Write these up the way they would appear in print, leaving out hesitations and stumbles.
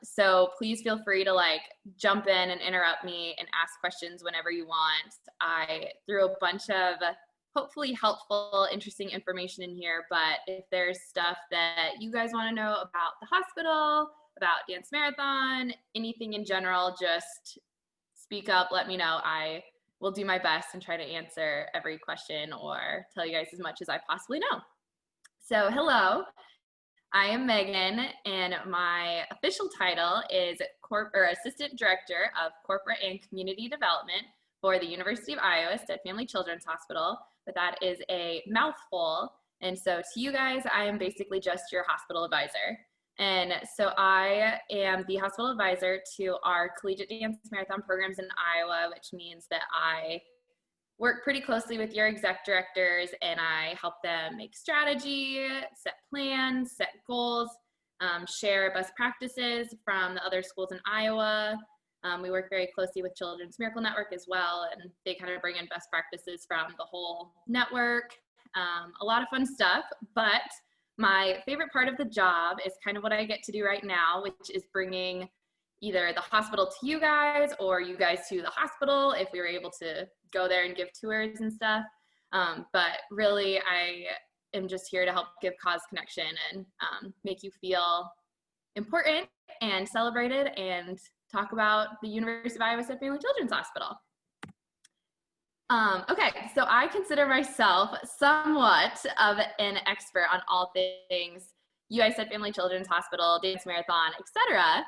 So please feel free to like jump in and interrupt me and ask questions whenever you want. I threw a bunch of hopefully helpful, interesting information in here, but if there's stuff that you guys want to know about the hospital, about Dance Marathon, anything in general, just speak up, let me know. I will do my best and try to answer every question or tell you guys as much as I possibly know. So hello, I am Megan, and my official title is Assistant Director of Corporate and Community Development for the University of Iowa Stead Family Children's Hospital, but that is a mouthful. And so to you guys, I am basically just your hospital advisor. And so I am the hospital advisor to our collegiate dance marathon programs in Iowa, which means that I work pretty closely with your exec directors, and I help them make strategy, set plans, set goals, share best practices from the other schools in Iowa. We work very closely with Children's Miracle Network as well, and they kind of bring in best practices from the whole network. A lot of fun stuff, but my favorite part of the job is kind of what I get to do right now, which is bringing either the hospital to you guys or you guys to the hospital if we were able to go there and give tours and stuff. But really, I am just here to help give cause connection and make you feel important and celebrated and talk about the University of Iowa Stead Family Children's Hospital. Okay, so I consider myself somewhat of an expert on all things UI Stead Family Children's Hospital, Dance Marathon, etc.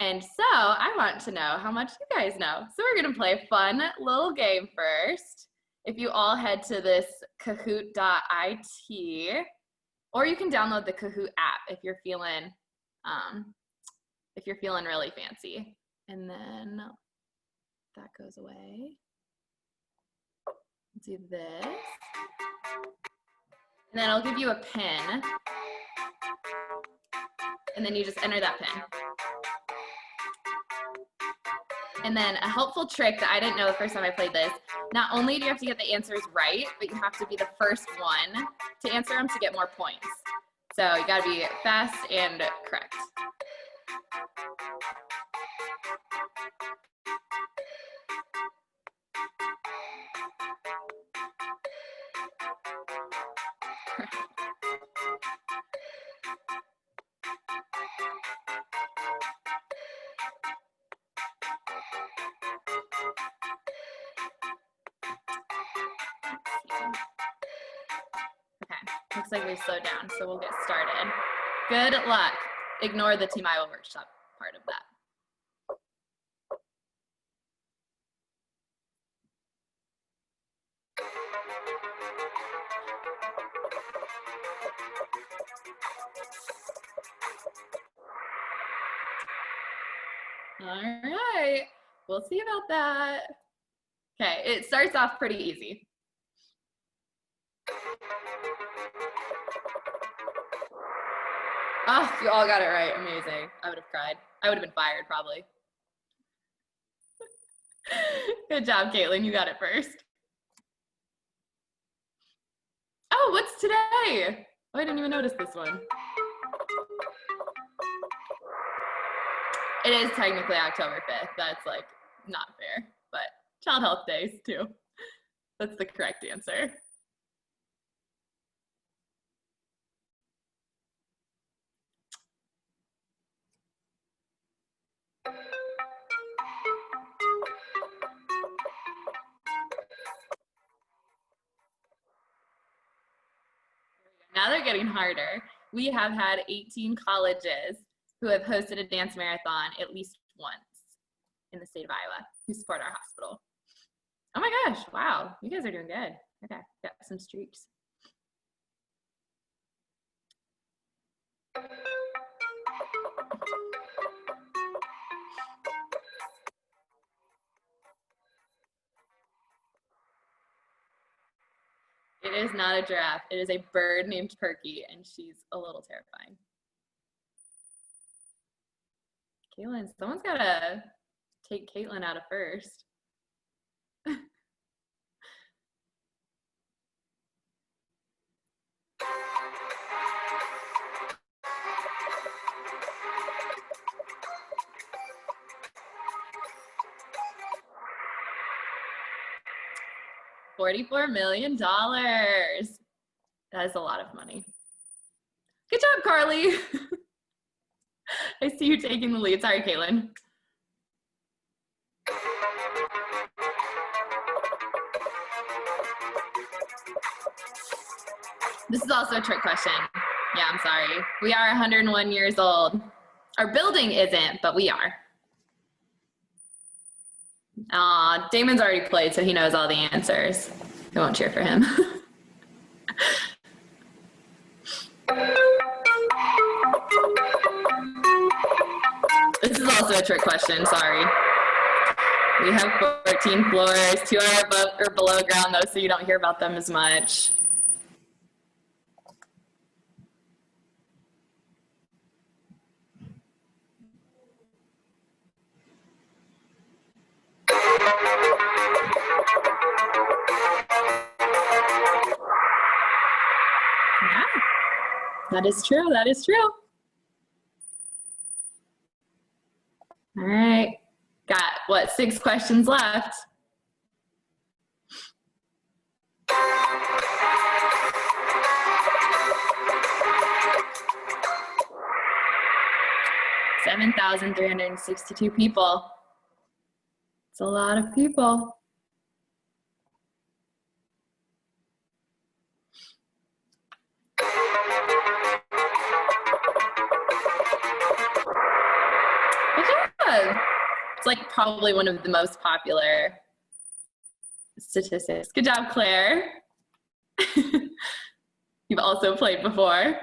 And so I want to know how much you guys know. So we're gonna play a fun little game first. If you all head to this kahoot.it, or you can download the Kahoot app if you're feeling really fancy. And then that goes away. Do this. And then I'll give you a pin. And then you just enter that pin. And then a helpful trick that I didn't know the first time I played this, not only do you have to get the answers right, but you have to be the first one to answer them to get more points. So you gotta be fast and correct. Looks like we slowed down, so we'll get started. Good luck. Ignore the Team Iowa workshop part of that. All right, we'll see about that. Okay, it starts off pretty easy. Oh, you all got it right. Amazing. I would have cried. I would have been fired probably. Good job, Caitlin. You got it first. Oh, what's today? Oh, I didn't even notice this one. It is technically October 5th. That's like not fair, but Child Health Days too. That's the correct answer. Now they're getting harder. We have had 18 colleges who have hosted a dance marathon at least once in the state of Iowa who support our hospital. Oh my gosh, wow, you guys are doing good. Okay, got some streaks. It is not a giraffe. It is a bird named Perky, and she's a little terrifying. Caitlin, someone's gotta take Caitlin out of first. $44 million. That is a lot of money. Good job, Carly. I see you taking the lead. Sorry, Caitlin. This is also a trick question. Yeah, I'm sorry. We are 101 years old. Our building isn't, but we are. Damon's already played, so he knows all the answers. I won't cheer for him. This is also a trick question, sorry. We have 14 floors, 2 are above or below ground though, so you don't hear about them as much. Yeah, that is true, that is true. All right, got what, 6 questions left? $7,362 people. It's a lot of people. It's like probably one of the most popular statistics. Good job, Claire. You've also played before.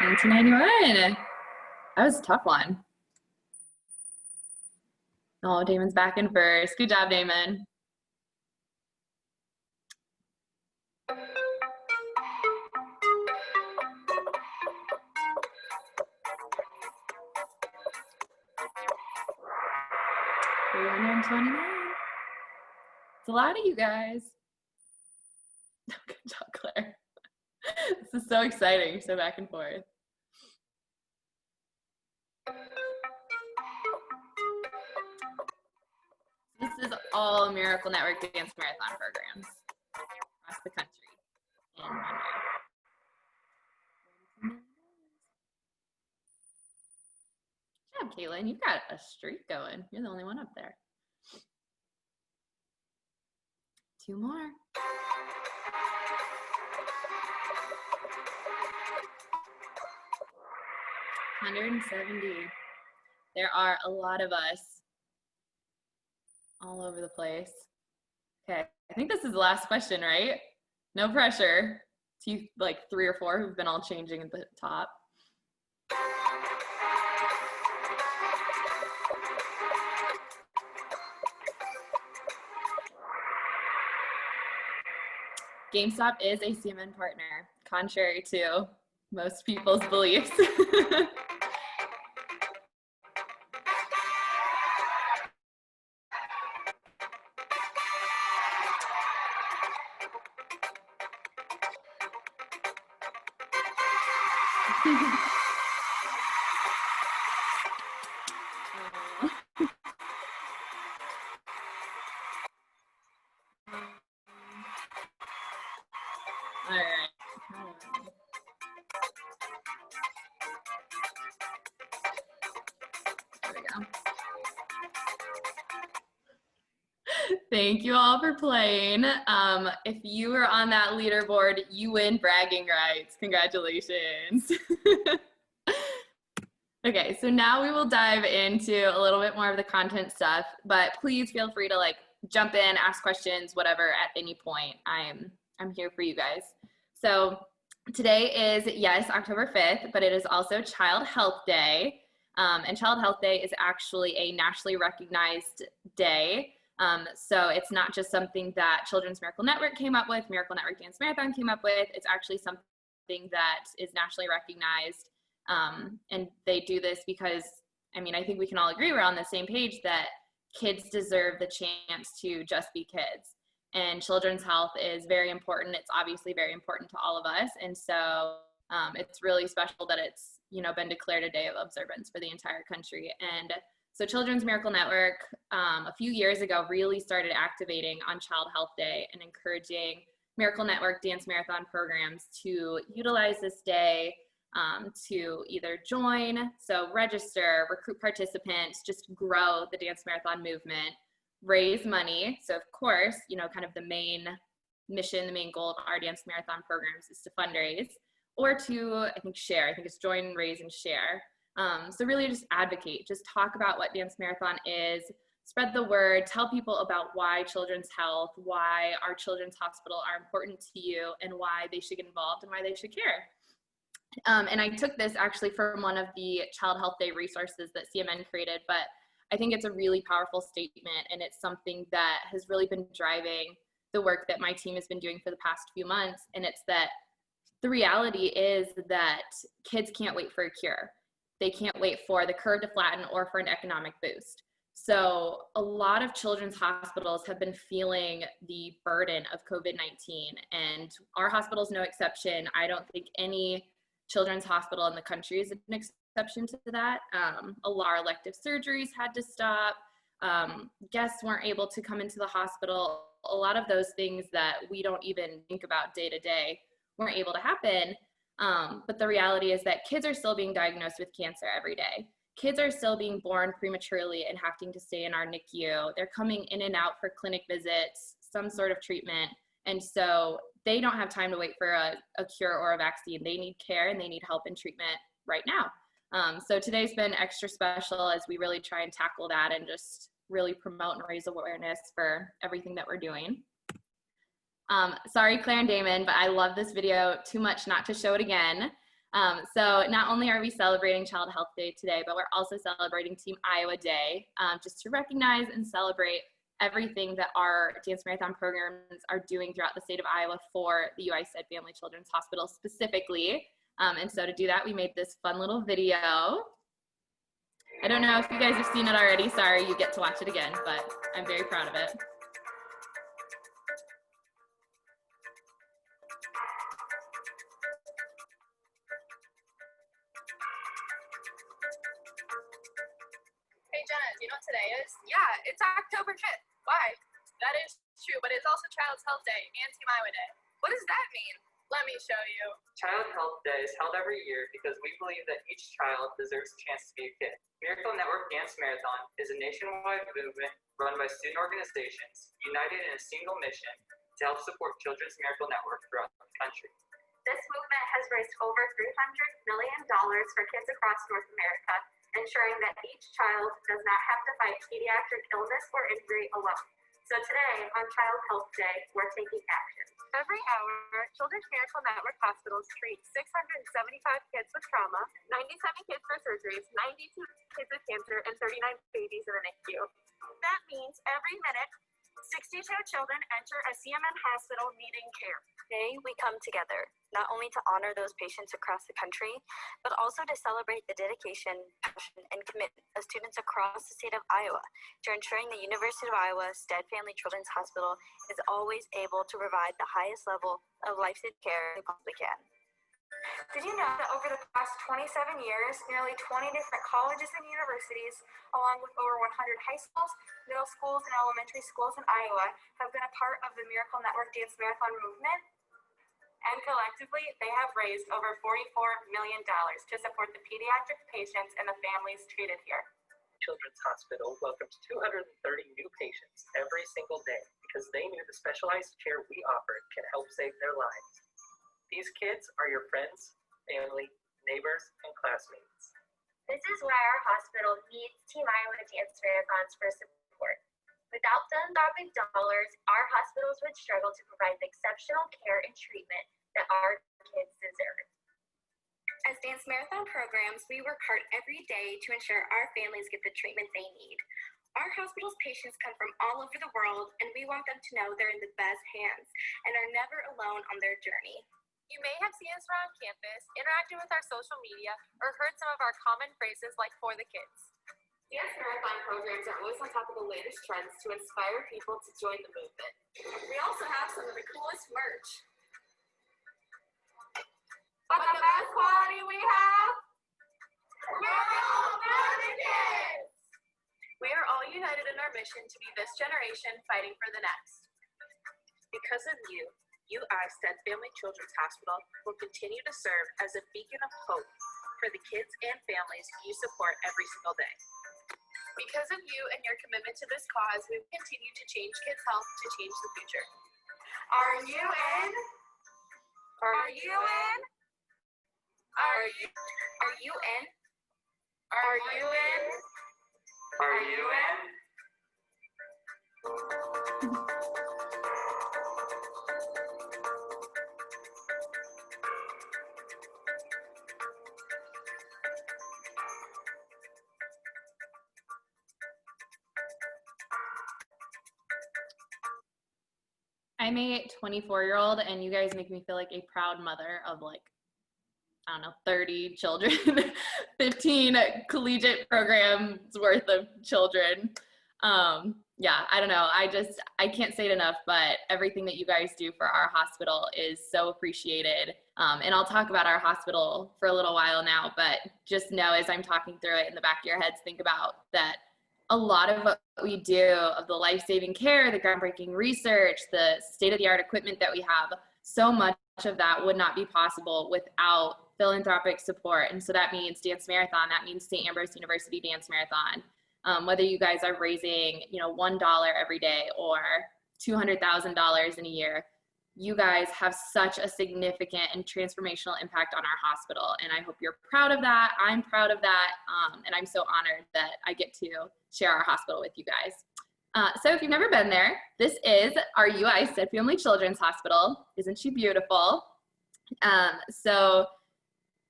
1991. That was a tough one. Oh, Damon's back in first. Good job, Damon. It's a lot of you guys. Good job, Claire. This is so exciting, so back and forth. This is all Miracle Network Dance Marathon programs across the country in 1 year. Good job, Caitlin. You've got a streak going. You're the only one up there. 2 more. $170. There are a lot of us all over the place. Okay, I think this is the last question, right? No pressure. To you, like 3 or 4 who've been all changing at the top. GameStop is a CMN partner, contrary to most people's beliefs. All right. There we go. Thank you all for playing. If you were on that leaderboard, you win bragging rights. Congratulations. Okay, so now we will dive into a little bit more of the content stuff, but please feel free to like jump in, ask questions, whatever at any point. I'm here for you guys. So today is, yes, October 5th, but it is also Child Health Day. And Child Health Day is actually a nationally recognized day. So it's not just something that Children's Miracle Network came up with, Miracle Network Dance Marathon came up with. It's actually something that is nationally recognized. And they do this because, I mean, I think we can all agree we're on the same page that kids deserve the chance to just be kids. And children's health is very important. It's obviously very important to all of us. And so It's really special that it's, been declared a day of observance for the entire country. And so Children's Miracle Network, a few years ago, really started activating on Child Health Day and encouraging Miracle Network dance marathon programs to utilize this day to either join, so register, recruit participants, just grow the dance marathon movement, raise money. So of course, kind of the main mission, the main goal of our dance marathon programs is to fundraise, or to, share. I think it's join, raise, and share. So really just advocate, just talk about what Dance Marathon is, spread the word, tell people about why children's health, why our children's hospital are important to you, and why they should get involved and why they should care. And I took this actually from one of the Child Health Day resources that CMN created, but I think it's a really powerful statement, and it's something that has really been driving the work that my team has been doing for the past few months. And it's that the reality is that kids can't wait for a cure. They can't wait for the curve to flatten or for an economic boost. So a lot of children's hospitals have been feeling the burden of COVID-19, and our hospital is no exception. I don't think any children's hospital in the country is an exception to that. A lot of elective surgeries had to stop. Guests weren't able to come into the hospital. A lot of those things that we don't even think about day to day weren't able to happen. But the reality is that kids are still being diagnosed with cancer every day. Kids are still being born prematurely and having to stay in our NICU. They're coming in and out for clinic visits, some sort of treatment. And so they don't have time to wait for a cure or a vaccine. They need care and they need help and treatment right now. So today's been extra special as we really try and tackle that and just really promote and raise awareness for everything that we're doing. Sorry, Claire and Damon, but I love this video too much not to show it again. So not only are we celebrating Child Health Day today, but we're also celebrating Team Iowa Day, just to recognize and celebrate everything that our Dance Marathon programs are doing throughout the state of Iowa for the UISED Family Children's Hospital specifically. And so to do that, we made this fun little video. I don't know if you guys have seen it already. Sorry, you get to watch it again, but I'm very proud of it. Hey Jenna, do you know what today is? Yeah, it's October 5th. Why? That is true, but it's also Child's Health Day and Team Iowa Day. What does that mean? Let me show you. Child Health Day is held every year because we believe that each child deserves a chance to be a kid. Miracle Network Dance Marathon is a nationwide movement run by student organizations united in a single mission to help support Children's Miracle Network throughout the country. This movement has raised over $300 million for kids across North America, ensuring that each child does not have to fight pediatric illness or injury alone. So today, on Child Health Day, we're taking action. Every hour, Children's Miracle Network hospitals treat 675 kids with trauma, 97 kids for surgeries, 92 kids with cancer, and 39 babies in the NICU. That means every minute, 62 children enter a CMN hospital needing care. Today, we come together, not only to honor those patients across the country, but also to celebrate the dedication, passion, and commitment of students across the state of Iowa to ensuring the University of Iowa Stead Family Children's Hospital is always able to provide the highest level of life-saving care they possibly can. Did you know that over the past 27 years, nearly 20 different colleges and universities, along with over 100 high schools, middle schools, and elementary schools in Iowa, have been a part of the Miracle Network Dance Marathon movement? And collectively, they have raised over $44 million to support the pediatric patients and the families treated here. Children's Hospital welcomes 230 new patients every single day because they knew the specialized care we offered can help save their lives. These kids are your friends, family, neighbors, and classmates. This is why our hospital needs Team Iowa Dance Marathons for support. Without philanthropic dollars, our hospitals would struggle to provide the exceptional care and treatment that our kids deserve. As Dance Marathon programs, we work hard every day to ensure our families get the treatment they need. Our hospital's patients come from all over the world, and we want them to know they're in the best hands and are never alone on their journey. You may have seen us around campus, interacted with our social media, or heard some of our common phrases like "for the kids." Dance Marathon programs are always on top of the latest trends to inspire people to join the movement. We also have some of the coolest merch. But the best equality we have. We're all for the kids. We are all united in our mission to be this generation fighting for the next. Because of you, UI STED Family Children's Hospital will continue to serve as a beacon of hope for the kids and families you support every single day. Because of you and your commitment to this cause, we will continue to change kids' health to change the future. Are you in? Are you in? Are you in? Are you in? Are you in? Are you in? I'm a 24-year-old, and you guys make me feel like a proud mother of, like, I don't know, 30 children, 15 collegiate programs worth of children. Yeah, I don't know. I can't say it enough, but everything that you guys do for our hospital is so appreciated. And I'll talk about our hospital for a little while now, but just know as I'm talking through it in the back of your heads, think about that a lot of what we do, of the life-saving care, the groundbreaking research, the state-of-the-art equipment that we have, so much of that would not be possible without philanthropic support. And so that means Dance Marathon, that means St. Ambrose University Dance Marathon. Whether you guys are raising, $1 every day or $200,000 in a year, you guys have such a significant and transformational impact on our hospital. And I hope you're proud of that. I'm proud of that. And I'm so honored that I get to share our hospital with you guys. So if you've never been there, this is our UI STED Family Children's Hospital. Isn't she beautiful? So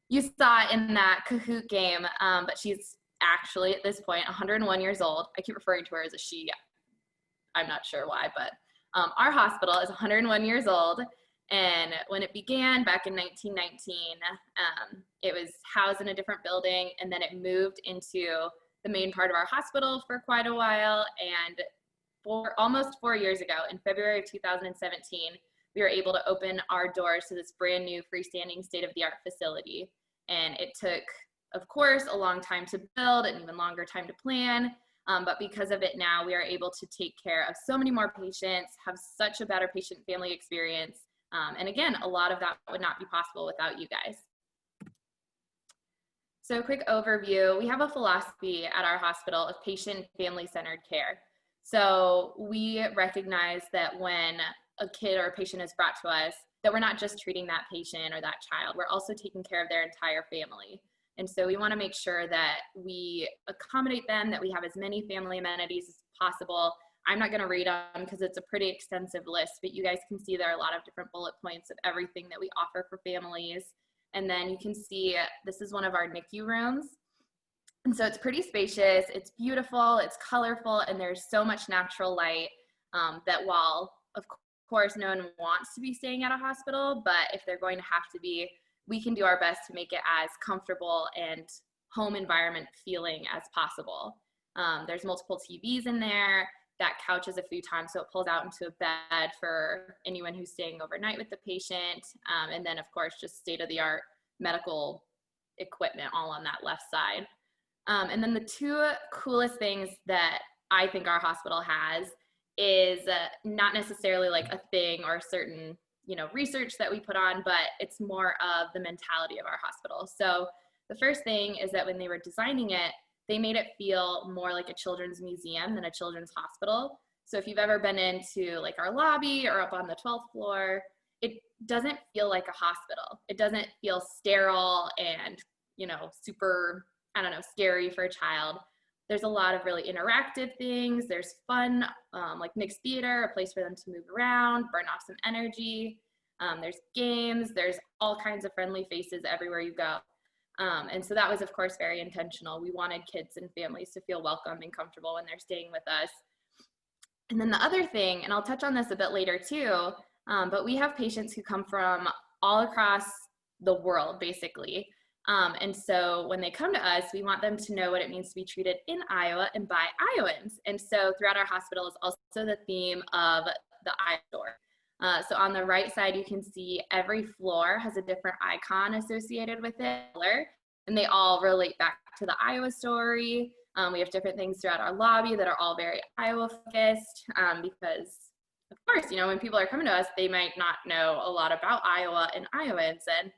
you saw in that Kahoot game, but she's actually at this point 101 years old. I keep referring to her as a she. I'm not sure why, but our hospital is 101 years old. And when it began back in 1919, it was housed in a different building, and then it moved into the main part of our hospital for quite a while. And for almost 4 years ago, in February of 2017, we were able to open our doors to this brand new freestanding state-of-the-art facility. And it took, of course, a long time to build and even longer time to plan. But because of it now, we are able to take care of so many more patients, have such a better patient-family experience. And again, a lot of that would not be possible without you guys. So a quick overview, we have a philosophy at our hospital of patient family-centered care. So we recognize that when a kid or a patient is brought to us, that we're not just treating that patient or that child, we're also taking care of their entire family. And so we want to make sure that we accommodate them, that we have as many family amenities as possible. I'm not going to read them because it's a pretty extensive list, but you guys can see there are a lot of different bullet points of everything that we offer for families. And then you can see this is one of our NICU rooms. And so it's pretty spacious, it's beautiful, it's colorful, and there's so much natural light that while, of course, no one wants to be staying at a hospital, but if they're going to have to be, we can do our best to make it as comfortable and home environment feeling as possible. There's multiple TVs in there. That couch is a futon, so it pulls out into a bed for anyone who's staying overnight with the patient. And then, of course, just state-of-the-art medical equipment all on that left side. And then the two coolest things that I think our hospital has is not necessarily like a thing or a certain research that we put on, but it's more of the mentality of our hospital. So the first thing is that when they were designing it, they made it feel more like a children's museum than a children's hospital. So if you've ever been into like our lobby or up on the 12th floor, it doesn't feel like a hospital. It doesn't feel sterile and, super, scary for a child. There's a lot of really interactive things. There's fun, like mixed theater, a place for them to move around, burn off some energy. There's games. There's all kinds of friendly faces everywhere you go. And so that was, of course, very intentional. We wanted kids and families to feel welcome and comfortable when they're staying with us. And then the other thing, and I'll touch on this a bit later too, but we have patients who come from all across the world, basically. And so when they come to us, we want them to know what it means to be treated in Iowa and by Iowans. And so throughout our hospital is also the theme of the Iowa Store. So on the right side, you can see every floor has a different icon associated with it, and they all relate back to the Iowa story. We have different things throughout our lobby that are all very Iowa focused because, of course, you know, when people are coming to us, they might not know a lot about Iowa and Iowans. And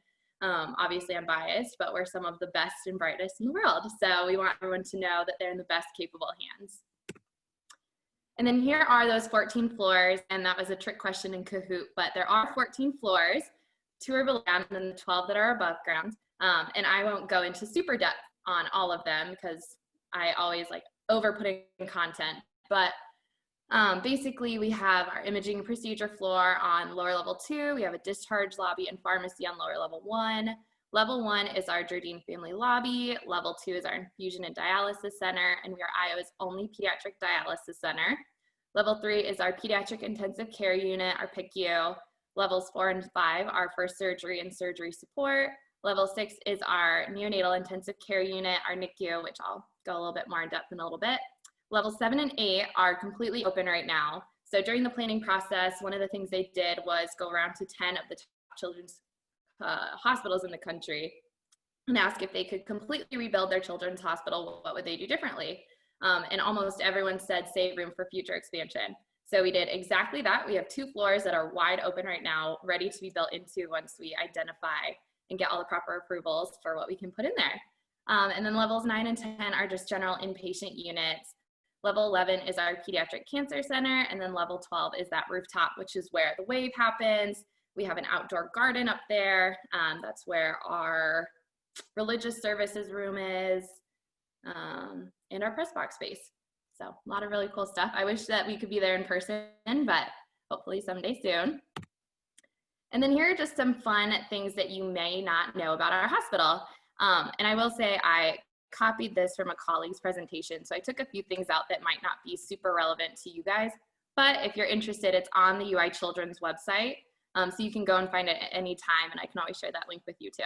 obviously I'm biased, but we're some of the best and brightest in the world. So we want everyone to know that they're in the best capable hands. And then here are those 14 floors, and that was a trick question in Kahoot, but there are 14 floors, 2 are below ground, and then the 12 that are above ground. And I won't go into super depth on all of them because I always like over putting content, but basically we have our imaging and procedure floor on lower level 2, we have a discharge lobby and pharmacy on lower level 1. Level 1 is our Jardine family lobby, level 2 is our infusion and dialysis center, and we are Iowa's only pediatric dialysis center. Level 3 is our pediatric intensive care unit, our PICU. Levels 4 and 5 are for surgery and surgery support. Level 6 is our neonatal intensive care unit, our NICU, which I'll go a little bit more in depth in a little bit. Level 7 and 8 are completely open right now. So during the planning process, one of the things they did was go around to 10 of the top children's hospitals in the country and ask if they could completely rebuild their children's hospital, what would they do differently? And almost everyone said save room for future expansion. So we did exactly that. We have 2 floors that are wide open right now, ready to be built into once we identify and get all the proper approvals for what we can put in there. And then levels 9 and 10 are just general inpatient units. Level 11 is our pediatric cancer center, and then level 12 is that rooftop, which is where the wave happens. We have an outdoor garden up there. That's where our religious services room is, and our press box space. So a lot of really cool stuff. I wish that we could be there in person, but hopefully someday soon. And then here are just some fun things that you may not know about our hospital. And I will say I copied this from a colleague's presentation. So I took a few things out that might not be super relevant to you guys, but if you're interested, it's on the UI Children's website. So you can go and find it at any time, and I can always share that link with you too.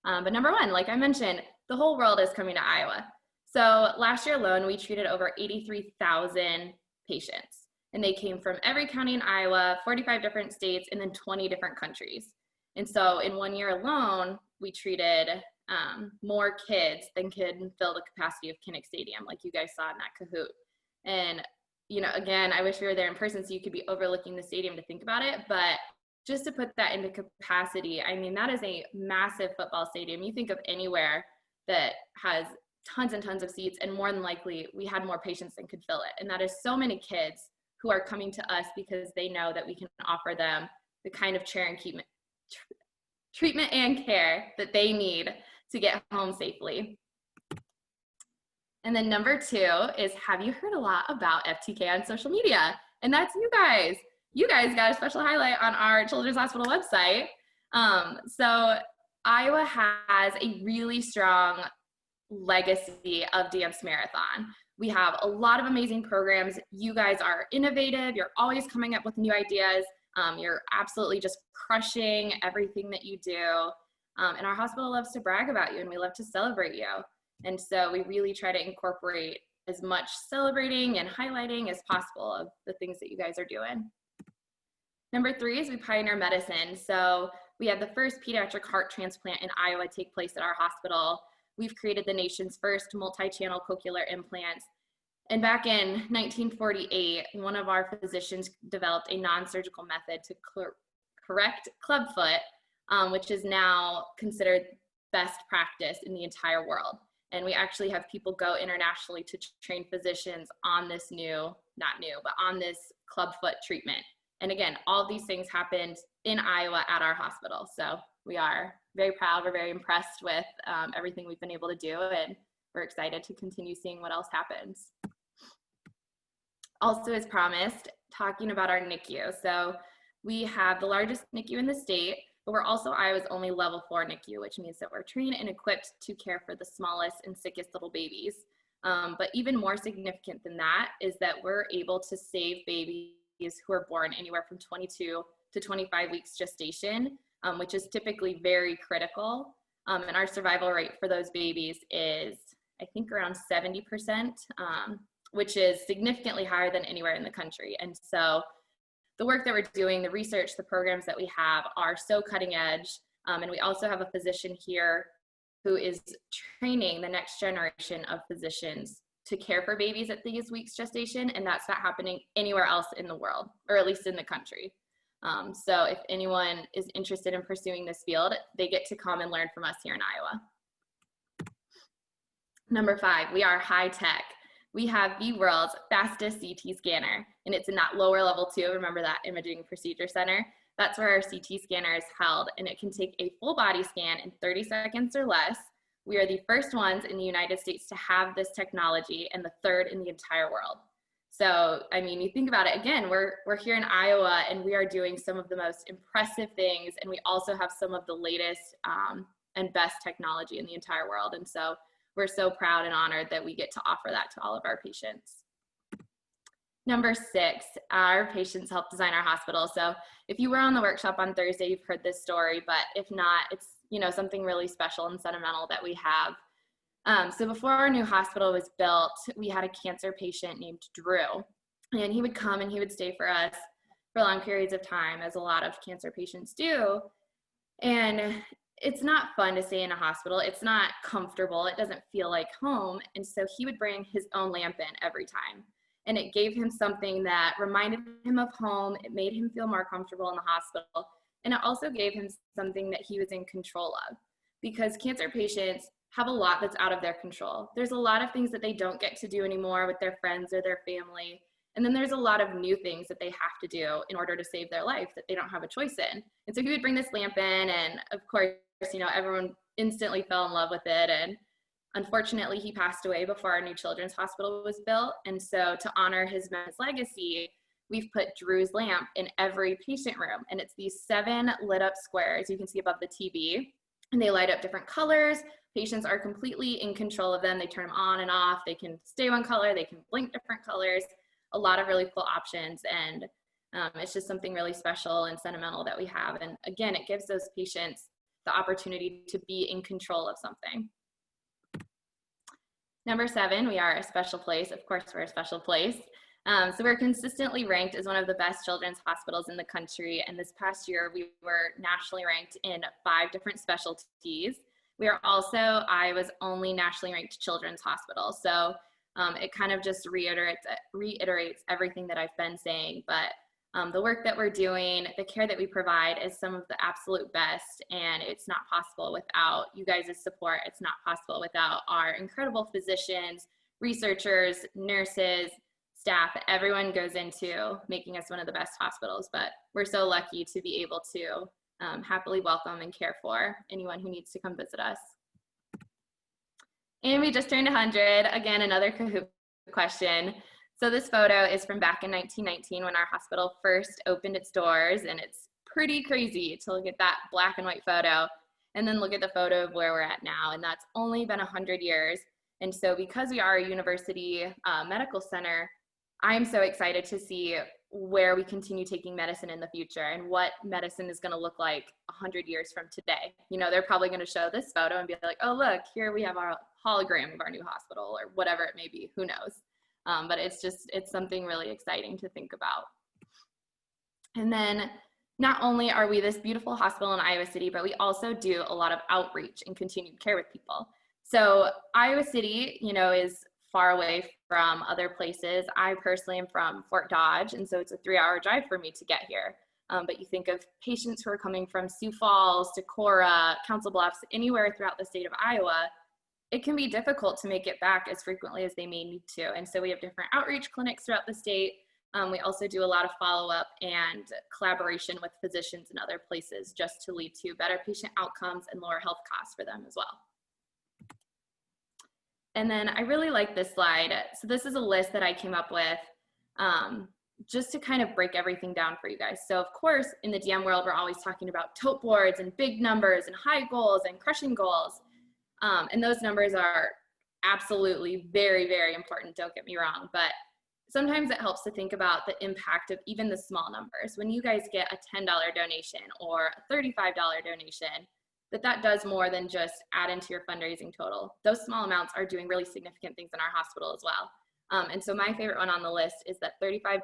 But number 1, like I mentioned, the whole world is coming to Iowa. So last year alone, we treated over 83,000 patients, and they came from every county in Iowa, 45 different states, and then 20 different countries. And so in 1 year alone, we treated more kids than could fill the capacity of Kinnick Stadium, like you guys saw in that Kahoot. And, you know, again, I wish we were there in person so you could be overlooking the stadium to think about it, but just to put that into capacity, I mean, that is a massive football stadium. You think of anywhere that has tons and tons of seats, and more than likely we had more patients than could fill it. And that is so many kids who are coming to us because they know that we can offer them the kind of treatment and care that they need to get home safely. And then number 2 is, have you heard a lot about FTK on social media? And that's you guys. You guys got a special highlight on our Children's Hospital website. So Iowa has a really strong legacy of Dance Marathon. We have a lot of amazing programs. You guys are innovative. You're always coming up with new ideas. You're absolutely just crushing everything that you do. And our hospital loves to brag about you, and we love to celebrate you. And so we really try to incorporate as much celebrating and highlighting as possible of the things that you guys are doing. Number 3 is we pioneer medicine. So we had the first pediatric heart transplant in Iowa take place at our hospital. We've created the nation's first multi-channel cochlear implants. And back in 1948, one of our physicians developed a non-surgical method to correct clubfoot, which is now considered best practice in the entire world. And we actually have people go internationally to train physicians on this on this clubfoot treatment. And again, all these things happened in Iowa at our hospital. So we are very proud, we're very impressed with everything we've been able to do, and we're excited to continue seeing what else happens. Also, as promised, talking about our NICU. So we have the largest NICU in the state, but we're also Iowa's only level 4 NICU, which means that we're trained and equipped to care for the smallest and sickest little babies. But even more significant than that is that we're able to save babies who are born anywhere from 22 to 25 weeks gestation, which is typically very critical. And our survival rate for those babies is, I think, around 70%, which is significantly higher than anywhere in the country. And so the work that we're doing, the research, the programs that we have are so cutting edge. And we also have a physician here who is training the next generation of physicians to care for babies at these weeks gestation, and that's not happening anywhere else in the world, or at least in the country. So if anyone is interested in pursuing this field, they get to come and learn from us here in Iowa. Number 5, we are high tech. We have the world's fastest CT scanner, and it's in that lower level 2. Remember that imaging procedure center? That's where our CT scanner is held, and it can take a full body scan in 30 seconds or less. We are the first ones in the United States to have this technology and the third in the entire world. So, I mean, you think about it, again, we're here in Iowa and we are doing some of the most impressive things, and we also have some of the latest and best technology in the entire world. And so we're so proud and honored that we get to offer that to all of our patients. Number 6, our patients help design our hospital. So if you were on the workshop on Thursday, you've heard this story, but if not, it's, you know, something really special and sentimental that we have. So before our new hospital was built, we had a cancer patient named Drew, and he would come and he would stay for us for long periods of time, as a lot of cancer patients do. And it's not fun to stay in a hospital. It's not comfortable. It doesn't feel like home. And so he would bring his own lamp in every time. And it gave him something that reminded him of home. It made him feel more comfortable in the hospital. And it also gave him something that he was in control of, because cancer patients have a lot that's out of their control. There's a lot of things that they don't get to do anymore with their friends or their family. And then there's a lot of new things that they have to do in order to save their life that they don't have a choice in. And so he would bring this lamp in, and of course, you know, everyone instantly fell in love with it. And unfortunately, he passed away before our new children's hospital was built. And so to honor his legacy, we've put Drew's lamp in every patient room. And it's these 7 lit up squares you can see above the TV. And they light up different colors. Patients are completely in control of them. They turn them on and off. They can stay one color. They can blink different colors. A lot of really cool options. And it's just something really special and sentimental that we have. And again, it gives those patients the opportunity to be in control of something. Number 7, we are a special place. Of course, we're a special place. So we're consistently ranked as one of the best children's hospitals in the country. And this past year, we were nationally ranked in 5 different specialties. We are also Iowa's only nationally ranked children's hospital. So it kind of just reiterates everything that I've been saying. But the work that we're doing, the care that we provide is some of the absolute best, and it's not possible without you guys' support. It's not possible without our incredible physicians, researchers, nurses, staff. Everyone goes into making us one of the best hospitals, but we're so lucky to be able to happily welcome and care for anyone who needs to come visit us. And we just turned 100. Again, another Kahoot question. So this photo is from back in 1919 when our hospital first opened its doors, and it's pretty crazy to look at that black and white photo and then look at the photo of where we're at now, and that's only been 100 years. And so because we are a university medical center, I'm so excited to see where we continue taking medicine in the future and what medicine is going to look like 100 years from today. You know, they're probably going to show this photo and be like, oh, look, here we have our hologram of our new hospital, or whatever it may be, who knows. But it's something really exciting to think about. And then not only are we this beautiful hospital in Iowa City, but we also do a lot of outreach and continued care with people. So Iowa City, you know, is far away from other places. I personally am from Fort Dodge, and so it's a 3-hour drive for me to get here. But you think of patients who are coming from Sioux Falls, Decorah, Council Bluffs, anywhere throughout the state of Iowa, it can be difficult to make it back as frequently as they may need to. And so we have different outreach clinics throughout the state. We also do a lot of follow-up and collaboration with physicians in other places just to lead to better patient outcomes and lower health costs for them as well. And then I really like this slide. So this is a list that I came up with just to kind of break everything down for you guys. So of course, in the DM world, we're always talking about tote boards and big numbers and high goals and crushing goals. And those numbers are absolutely very, very important, don't get me wrong, but sometimes it helps to think about the impact of even the small numbers. When you guys get a $10 donation or a $35 donation, that does more than just add into your fundraising total. Those small amounts are doing really significant things in our hospital as well. And so my favorite one on the list is that $35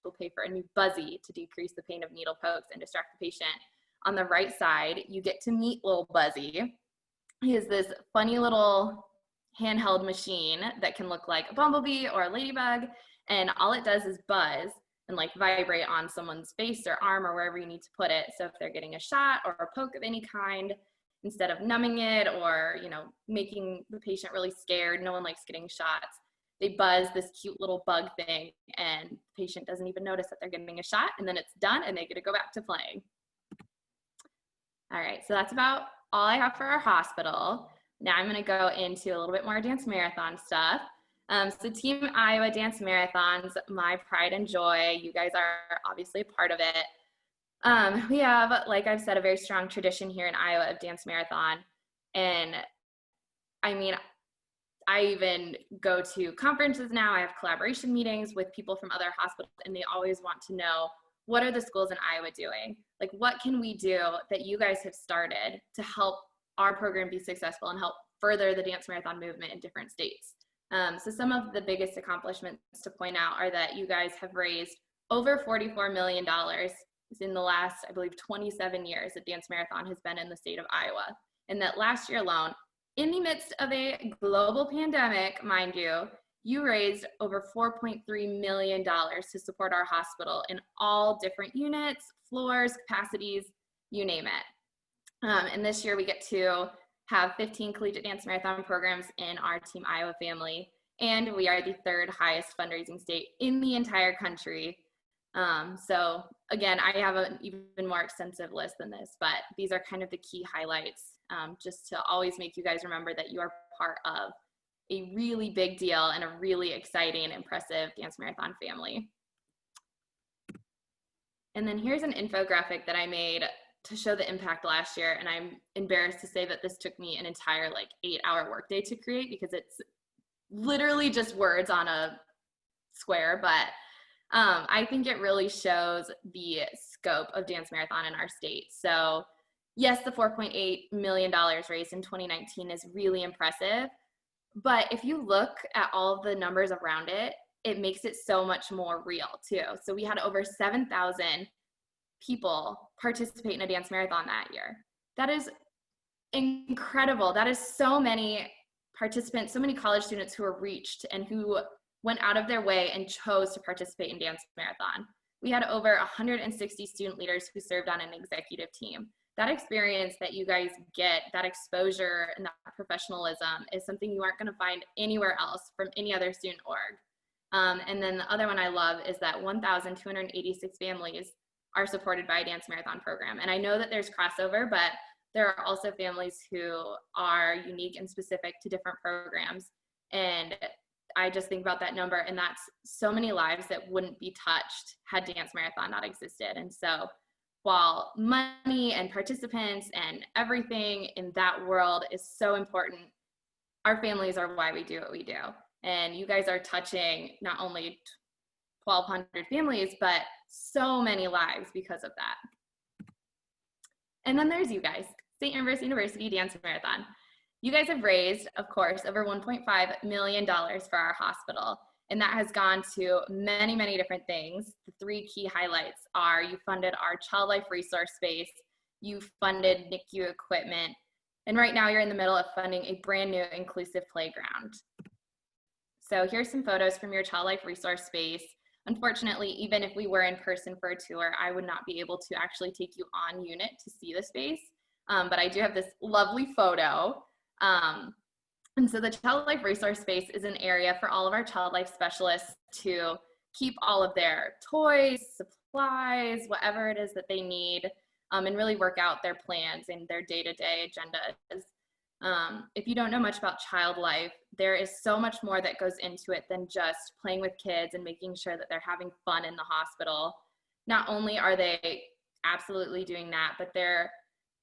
will pay for a new Buzzy to decrease the pain of needle pokes and distract the patient. On the right side, you get to meet little Buzzy. He is this funny little handheld machine that can look like a bumblebee or a ladybug, and all it does is buzz and like vibrate on someone's face or arm or wherever you need to put it. So if they're getting a shot or a poke of any kind, instead of numbing it or, you know, making the patient really scared, no one likes getting shots, they buzz this cute little bug thing and the patient doesn't even notice that they're getting a shot, and then it's done and they get to go back to playing. All right, so that's about all I have for our hospital. Now I'm gonna go into a little bit more dance marathon stuff. So Team Iowa Dance Marathons, my pride and joy. You guys are obviously a part of it. We have, like I've said, a very strong tradition here in Iowa of dance marathon. And I mean, I even go to conferences now. I have collaboration meetings with people from other hospitals, and they always want to know, what are the schools in Iowa doing? Like, what can we do that you guys have started to help our program be successful and help further the dance marathon movement in different states? So some of the biggest accomplishments to point out are that you guys have raised over $44 million in the last, I believe, 27 years that Dance Marathon has been in the state of Iowa. And that last year alone, in the midst of a global pandemic, mind you, you raised over $4.3 million to support our hospital in all different units, floors, capacities, you name it. And this year we get to have 15 collegiate dance marathon programs in our Team Iowa family, and we are the third highest fundraising state in the entire country. So again, I have an even more extensive list than this, but these are kind of the key highlights, just to always make you guys remember that you are part of a really big deal and a really exciting and impressive dance marathon family. And then here's an infographic that I made to show the impact last year, and I'm embarrassed to say that this took me an entire 8-hour workday to create, because it's literally just words on a square, but I think it really shows the scope of dance marathon in our state. So yes, the $4.8 million raised in 2019 is really impressive, but if you look at all of the numbers around it, it makes it so much more real too. So we had over 7,000 people participate in a dance marathon that year. That is incredible. That is so many participants, so many college students who were reached and who went out of their way and chose to participate in dance marathon. We had over 160 student leaders who served on an executive team. That experience that you guys get, that exposure and that professionalism, is something you aren't going to find anywhere else from any other student org. And then the other one I love is that 1,286 families are supported by a dance marathon program. And I know that there's crossover, but there are also families who are unique and specific to different programs. And I just think about that number, and that's so many lives that wouldn't be touched had Dance Marathon not existed. And so while money and participants and everything in that world is so important, our families are why we do what we do. And you guys are touching not only 1,200 families, but so many lives because of that. And then there's you guys, State University Dance Marathon. You guys have raised, of course, over $1.5 million for our hospital, and that has gone to many, many different things. The three key highlights are: you funded our child life resource space, you funded NICU equipment, and right now you're in the middle of funding a brand new inclusive playground. So here's some photos from your child life resource space. Unfortunately, even if we were in person for a tour, I would not be able to actually take you on unit to see the space, but I do have this lovely photo. And so the child life resource space is an area for all of our child life specialists to keep all of their toys, supplies, whatever it is that they need, and really work out their plans and their day-to-day agendas. If you don't know much about child life, there is so much more that goes into it than just playing with kids and making sure that they're having fun in the hospital. Not only are they absolutely doing that, but they're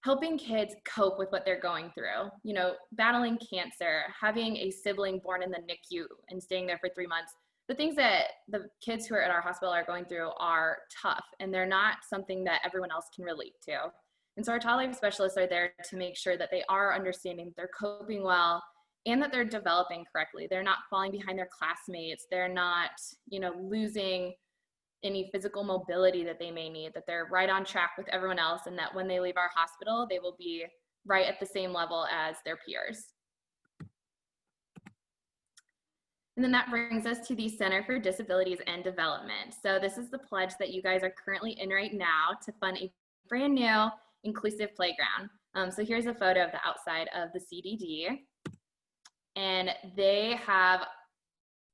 helping kids cope with what they're going through. You know, battling cancer, having a sibling born in the NICU and staying there for 3 months. The things that the kids who are at our hospital are going through are tough, and they're not something that everyone else can relate to. And so our child life specialists are there to make sure that they are understanding, they're coping well, and that they're developing correctly. They're not falling behind their classmates. They're not, losing any physical mobility that they may need, that they're right on track with everyone else, and that when they leave our hospital, they will be right at the same level as their peers. And then that brings us to the Center for Disabilities and Development. So this is the pledge that you guys are currently in right now to fund a brand new inclusive playground. So here's a photo of the outside of the CDD. And they have,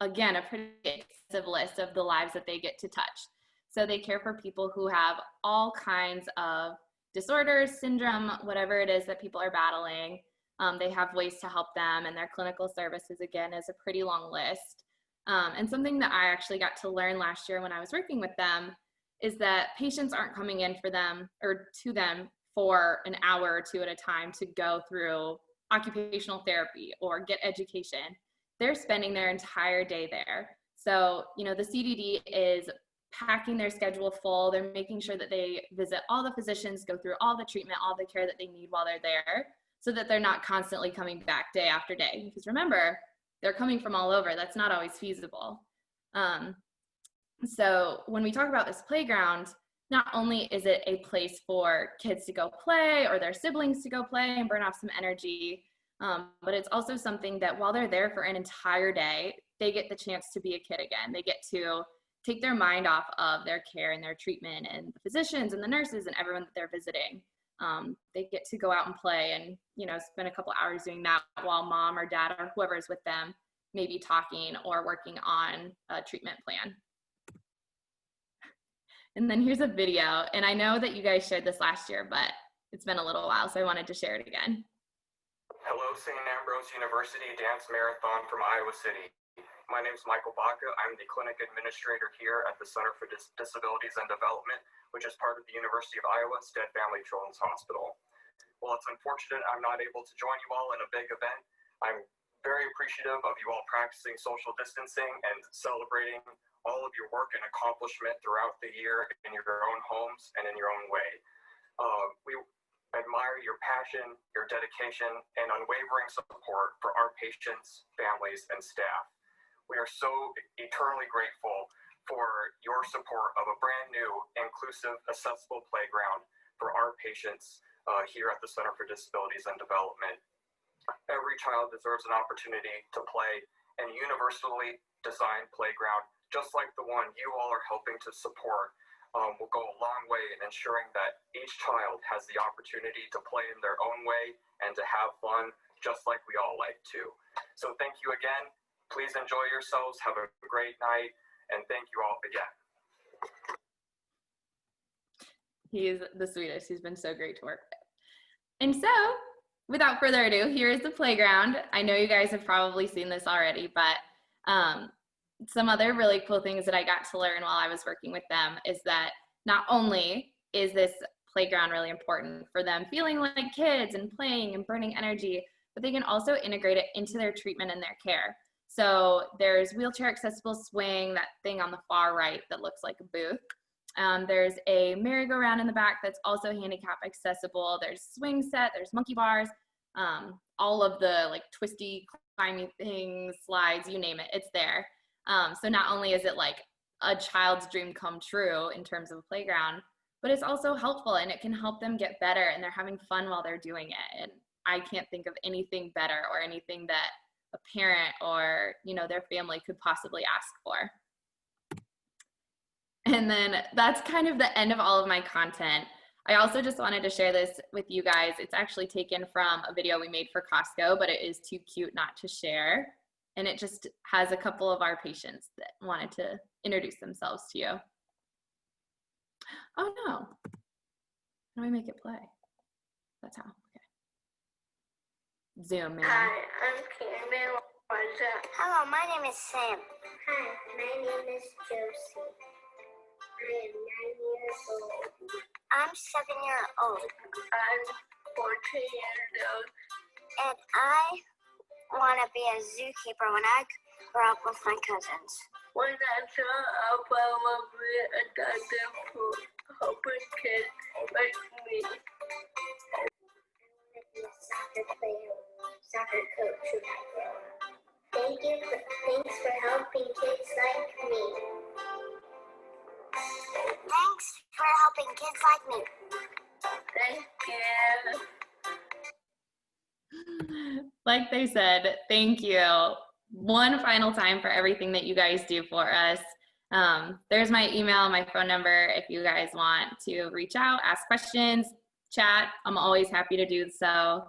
again, a pretty extensive list of the lives that they get to touch. So they care for people who have all kinds of disorders, syndrome, whatever it is that people are battling. They have ways to help them, and their clinical services, again, is a pretty long list. And something that I actually got to learn last year when I was working with them is that patients aren't coming in for them or to them for an hour or two at a time to go through occupational therapy or get education. They're spending their entire day there. So, the CDD is packing their schedule full. They're making sure that they visit all the physicians, go through all the treatment, all the care that they need while they're there, so that they're not constantly coming back day after day. Because remember, they're coming from all over. That's not always feasible. So when we talk about this playground, not only is it a place for kids to go play or their siblings to go play and burn off some energy, but it's also something that while they're there for an entire day, they get the chance to be a kid again. They get to take their mind off of their care and their treatment and the physicians and the nurses and everyone that they're visiting. They get to go out and play and, spend a couple hours doing that while mom or dad or whoever is with them may be talking or working on a treatment plan. And then here's a video, and I know that you guys shared this last year, but it's been a little while, so I wanted to share it again. Hello, St. Ambrose University Dance Marathon from Iowa City. My name is Michael Baca. I'm the clinic administrator here at the Center for Disabilities and Development, which is part of the University of Iowa Stead Family Children's Hospital. While it's unfortunate I'm not able to join you all in a big event, I'm very appreciative of you all practicing social distancing and celebrating all of your work and accomplishment throughout the year in your own homes and in your own way. We admire your passion, your dedication, and unwavering support for our patients, families, and staff. We are so eternally grateful for your support of a brand new, inclusive, accessible playground for our patients here at the Center for Disabilities and Development. Every child deserves an opportunity to play in a universally designed playground, just like the one you all are helping to support, will go a long way in ensuring that each child has the opportunity to play in their own way and to have fun, just like we all like to. So thank you again. Please enjoy yourselves. Have a great night. And thank you all again. He's the sweetest. He's been so great to work with. And so, without further ado, here is the playground. I know you guys have probably seen this already, but some other really cool things that I got to learn while I was working with them is that not only is this playground really important for them feeling like kids and playing and burning energy, but they can also integrate it into their treatment and their care. So there's wheelchair accessible swing, that thing on the far right that looks like a booth. There's a merry-go-round in the back that's also handicap accessible. There's swing set, there's monkey bars, all of the like twisty, climbing things, slides, you name it, it's there. So not only is it like a child's dream come true in terms of a playground, but it's also helpful and it can help them get better and they're having fun while they're doing it. And I can't think of anything better or anything that a parent or, their family could possibly ask for. And then that's kind of the end of all of my content. I also just wanted to share this with you guys. It's actually taken from a video we made for Costco, but it is too cute not to share. And it just has a couple of our patients that wanted to introduce themselves to you. Oh no, how do I make it play? That's how, okay. Zoom, man. Hi, I'm Cameron. What's up? Hello, my name is Sam. Hi, my name is Josie. I am 9 years old. I'm 7 years old. I'm 14 years old. And I want to be a zookeeper when I grow up with my cousins. When I grow up, I will be a doctor for helping kids like me. I want to be a soccer player so soccer coach when I grow up. Thanks for helping kids like me. Thanks for helping kids like me. Thank you. Like they said, thank you. One final time for everything that you guys do for us. There's my email, my phone number. If you guys want to reach out, ask questions, chat, I'm always happy to do so.